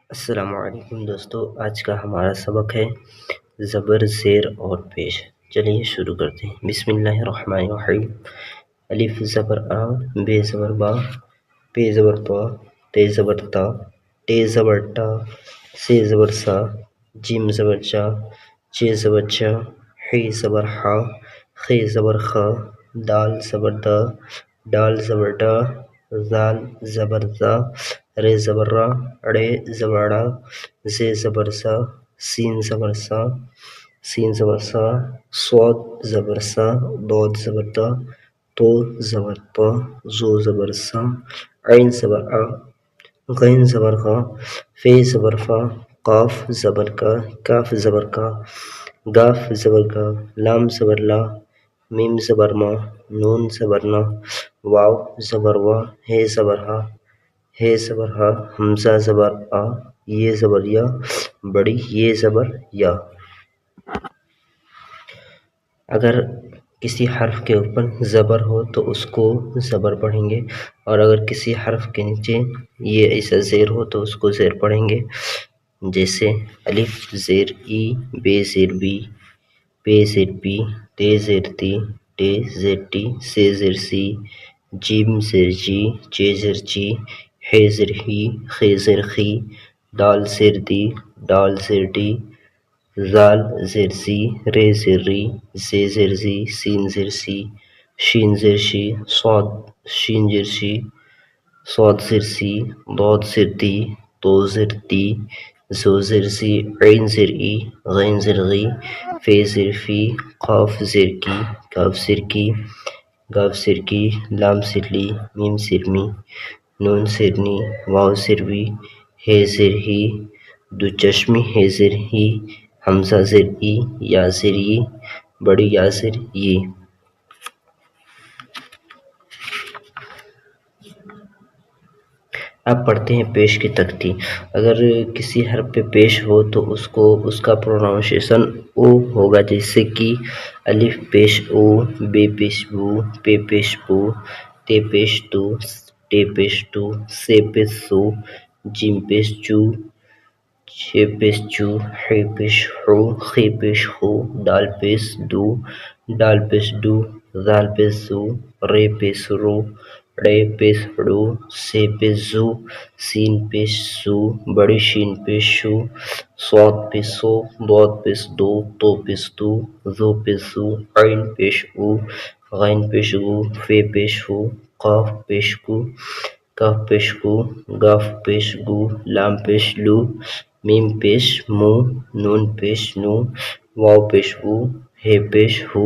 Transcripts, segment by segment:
السلام علیکم دوستو، آج کا ہمارا سبق ہے زبر، زیر اور پیش۔ چلیے شروع کرتے ہیں۔ بسم اللہ الرحمن الرحیم۔ الف زبر آ، بے زبر با، پے زبر پا، تے زبر تا، ٹے زبر ٹا، سے زبر سا، جیم زبر جا، چے زبر چا، حی زبر حا، خے زبر خا، دال زبر دا، ڈال زبر ڈا، زال زبر زا، رے زبر را، ڑے زبر ڑا، زے زبر زا، سین زبر سا، سین زبر سا، صاد زبر سا، ضاد زبر دا، تو زبر پا، زو زبر سا، عین زبر آ، غین زبر غا، فے زبر فا، قاف زبر کا، کاف زبر کا، گاف زبر گا، لام زبر لا، میم زبر ما، نون زبر نا، واو زبر وا، ہے زبر ہا، ہے زبر ہا، حمزہ زبر آ، یہ زبر یا، بڑی یہ زبر یا۔ اگر کسی حرف کے اوپر زبر ہو تو اس کو زبر پڑھیں گے، اور اگر کسی حرف کے نیچے یہ ایسا زیر ہو تو اس کو زیر پڑھیں گے، جیسے الف زیر ای، بے زیر بی، پے زیر پی، تے زیر تی، ٹے زیر ٹی، سے زیر سی، جیم زیر جی، چے زیر چی، ہے زیر ہی، خے زیر خی، دال زیر دی، ڈال زیر ڈی، زال زیر زی، رے زیر ری، زے زیر زی، سین زیر سی، شین زیر شی، صاد شین زیر شی، صاد زیر سی، ضاد زیر دی، تو زیر تی، زو زیر زی، عین زیر ای، غین زیر غی، فے زیر فی، قاف زیر کی، کاف زیر کی، گاف زیر کی، لام زیر لی، میم زیر می، نون زیر نی، واو زیر وی، ہے زیر ہی، دو چشمی ہے زیر ہی، حمزہ زیر ای، یا زیر ای، بڑی یا زیر ی۔ اب پڑھتے ہیں پیش کی تختی۔ اگر کسی حرف پہ پیش ہو تو اس کا پروناؤنسیشن او ہوگا، جیسے کہ الف پیش او، بے پیش بو، پے پیش پو، تے پیش تو، ٹے پیش ٹو، سے پیش سو، جیم پیش جو، چے پیش چو، حے پیش حو، خے پیش خو، دال پیش دو، ڈال پیش ڈو، زال پیش زو، رے پیش رو، ڑے پیش ڑو، سے پیش زو، سین پیش سو، بڑی شین پیش شو، صاد پیش سو، ضاد پیش دو، تو پیش تو، زو پیش زو، عین پیش او، غین پیش گو، فے پیش فو، قاف پیش کو، کاف پیش کو، گاف پیش گو، لام پیش لو، میم پیش مو، نون پیش نو، واو پیش او، ہے پیش ہو،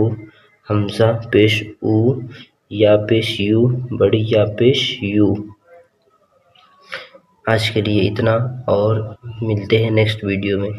حمزہ پیش او، یا پیش یو، بڑی یا پیش یو۔ آج کے لیے اتنا، اور ملتے ہیں نیکسٹ ویڈیو میں۔